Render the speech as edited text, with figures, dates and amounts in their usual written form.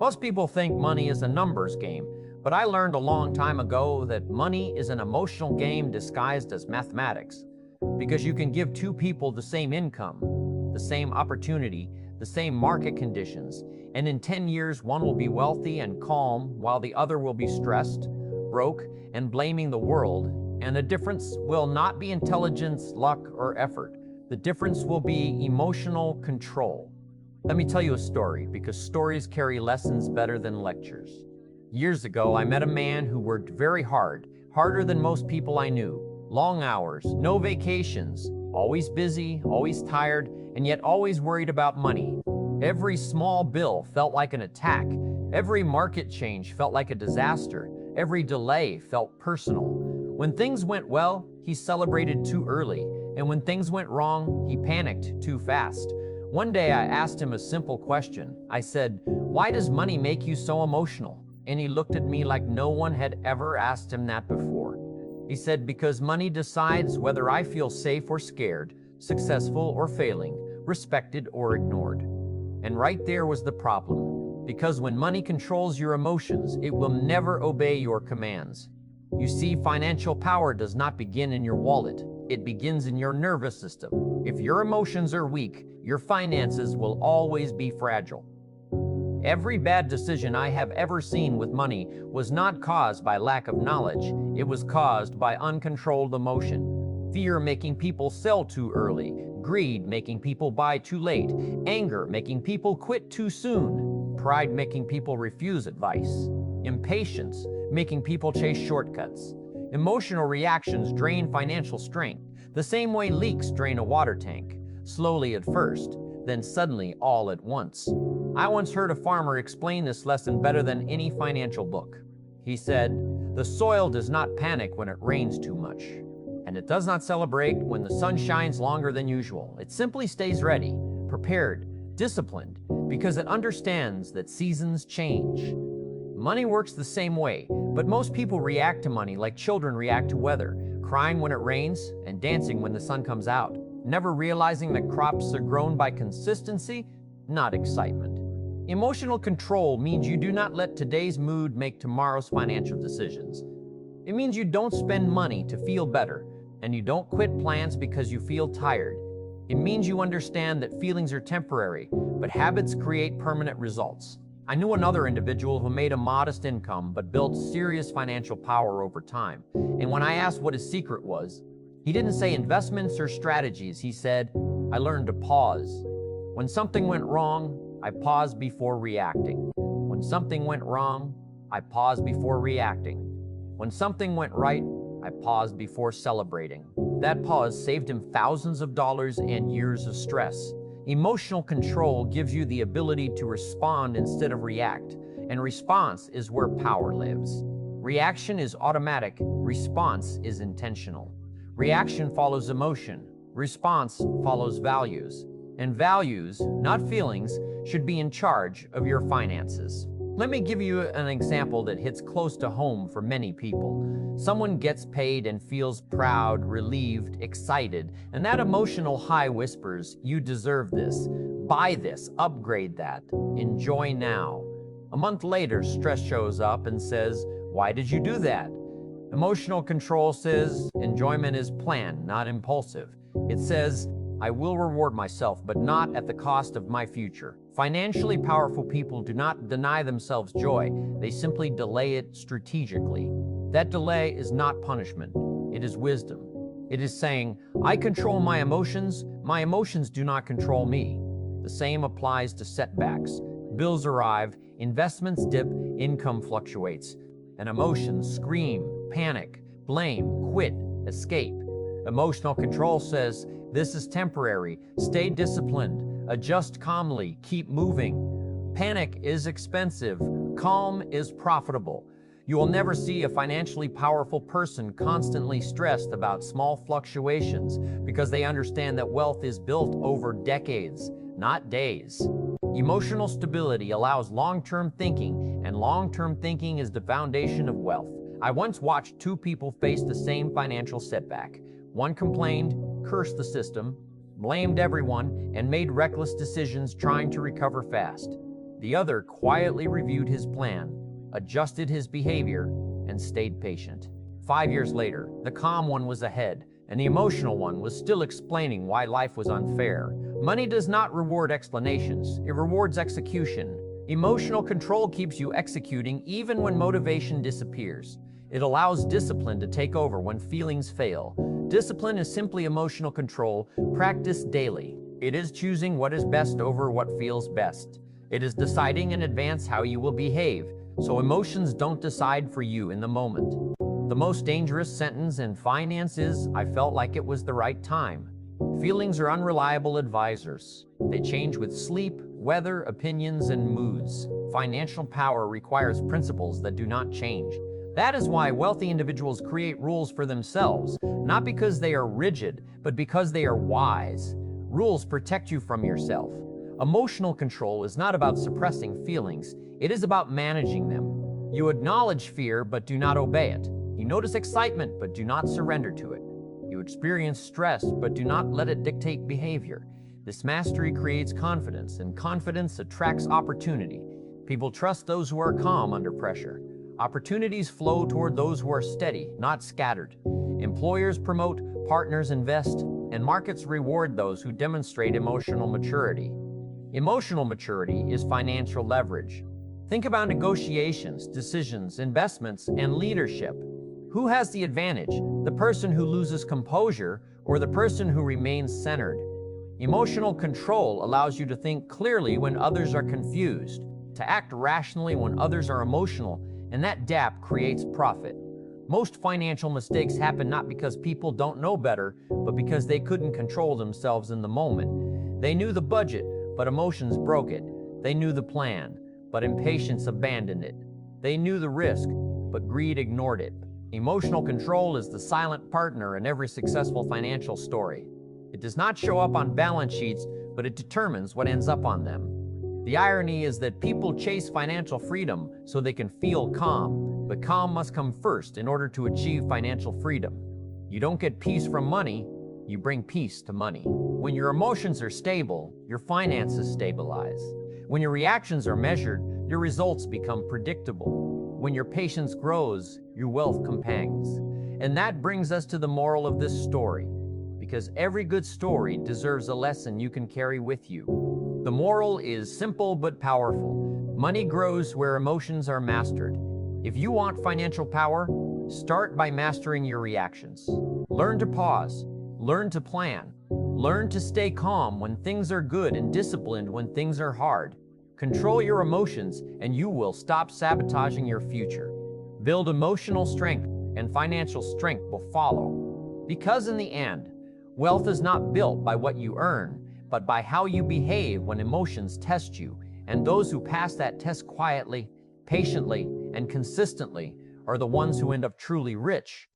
Most people think money is a numbers game, but I learned a long time ago that money is an emotional game disguised as mathematics. Because you can give two people the same income, the same opportunity, the same market conditions, and in 10 years one will be wealthy and calm while the other will be stressed, broke, and blaming the world, and the difference will not be intelligence, luck, or effort. The difference will be emotional control. Let me tell you a story, because stories carry lessons better than lectures. Years ago, I met a man who worked very hard, harder than most people I knew. Long hours, no vacations, always busy, always tired, and yet always worried about money. Every small bill felt like an attack. Every market change felt like a disaster. Every delay felt personal. When things went well, he celebrated too early, and when things went wrong, he panicked too fast. One day I asked him a simple question. I said, "Why does money make you so emotional?" And he looked at me like no one had ever asked him that before. He said, "Because money decides whether I feel safe or scared, successful or failing, respected or ignored." And right there was the problem. Because when money controls your emotions, it will never obey your commands. You see, financial power does not begin in your wallet. It begins in your nervous system. If your emotions are weak, your finances will always be fragile. Every bad decision I have ever seen with money was not caused by lack of knowledge. It was caused by uncontrolled emotion. Fear making people sell too early. Greed making people buy too late. Anger making people quit too soon. Pride making people refuse advice. Impatience making people chase shortcuts. Emotional reactions drain financial strength, the same way leaks drain a water tank. Slowly at first, then suddenly all at once. I once heard a farmer explain this lesson better than any financial book. He said, "The soil does not panic when it rains too much, and it does not celebrate when the sun shines longer than usual. It simply stays ready, prepared, disciplined, because it understands that seasons change." Money works the same way, but most people react to money like children react to weather, crying when it rains and dancing when the sun comes out, never realizing that crops are grown by consistency, not excitement. Emotional control means you do not let today's mood make tomorrow's financial decisions. It means you don't spend money to feel better, and you don't quit plans because you feel tired. It means you understand that feelings are temporary, but habits create permanent results. I knew another individual who made a modest income but built serious financial power over time. And when I asked what his secret was, he didn't say investments or strategies. He said, "I learned to pause. When something went wrong, I paused before reacting. When something went wrong, I paused before reacting. When something went right, I paused before celebrating." That pause saved him thousands of dollars and years of stress. Emotional control gives you the ability to respond instead of react, and response is where power lives. Reaction is automatic, response is intentional. Reaction follows emotion, response follows values, and values, not feelings, should be in charge of your finances. Let me give you an example that hits close to home for many people. Someone gets paid and feels proud, relieved, excited, and that emotional high whispers, "You deserve this, buy this, upgrade that, enjoy now." A month later, stress shows up and says, "Why did you do that?" Emotional control says, enjoyment is planned, not impulsive. It says, "I will reward myself, but not at the cost of my future." Financially powerful people do not deny themselves joy, they simply delay it strategically. That delay is not punishment, it is wisdom. It is saying, "I control my emotions do not control me." The same applies to setbacks. Bills arrive, investments dip, income fluctuates, and emotions scream, panic, blame, quit, escape. Emotional control says, "This is temporary, stay disciplined, adjust calmly, keep moving." Panic is expensive, calm is profitable. You will never see a financially powerful person constantly stressed about small fluctuations because they understand that wealth is built over decades, not days. Emotional stability allows long-term thinking, and long-term thinking is the foundation of wealth. I once watched two people face the same financial setback. One complained, cursed the system, blamed everyone, and made reckless decisions trying to recover fast. The other quietly reviewed his plan, adjusted his behavior, and stayed patient. 5 years later, the calm one was ahead, and the emotional one was still explaining why life was unfair. Money does not reward explanations, it rewards execution. Emotional control keeps you executing even when motivation disappears. It allows discipline to take over when feelings fail. Discipline is simply emotional control, practiced daily. It is choosing what is best over what feels best. It is deciding in advance how you will behave, so emotions don't decide for you in the moment. The most dangerous sentence in finance is, "I felt like it was the right time." Feelings are unreliable advisors. They change with sleep, weather, opinions, and moods. Financial power requires principles that do not change. That is why wealthy individuals create rules for themselves, not because they are rigid, but because they are wise. Rules protect you from yourself. Emotional control is not about suppressing feelings, it is about managing them. You acknowledge fear, but do not obey it. You notice excitement, but do not surrender to it. You experience stress, but do not let it dictate behavior. This mastery creates confidence, and confidence attracts opportunity. People trust those who are calm under pressure. Opportunities flow toward those who are steady, not scattered. Employers promote, partners invest, and markets reward those who demonstrate emotional maturity. Emotional maturity is financial leverage. Think about negotiations, decisions, investments, and leadership. Who has the advantage? The person who loses composure or the person who remains centered? Emotional control allows you to think clearly when others are confused, to act rationally when others are emotional, and that gap creates profit. Most financial mistakes happen not because people don't know better, but because they couldn't control themselves in the moment. They knew the budget, but emotions broke it. They knew the plan, but impatience abandoned it. They knew the risk, but greed ignored it. Emotional control is the silent partner in every successful financial story. It does not show up on balance sheets, but it determines what ends up on them. The irony is that people chase financial freedom so they can feel calm, but calm must come first in order to achieve financial freedom. You don't get peace from money, you bring peace to money. When your emotions are stable, your finances stabilize. When your reactions are measured, your results become predictable. When your patience grows, your wealth compounds. And that brings us to the moral of this story, because every good story deserves a lesson you can carry with you. The moral is simple but powerful. Money grows where emotions are mastered. If you want financial power, start by mastering your reactions. Learn to pause, learn to plan, learn to stay calm when things are good and disciplined when things are hard. Control your emotions and you will stop sabotaging your future. Build emotional strength and financial strength will follow. Because in the end, wealth is not built by what you earn, but by how you behave when emotions test you, and those who pass that test quietly, patiently, and consistently are the ones who end up truly rich.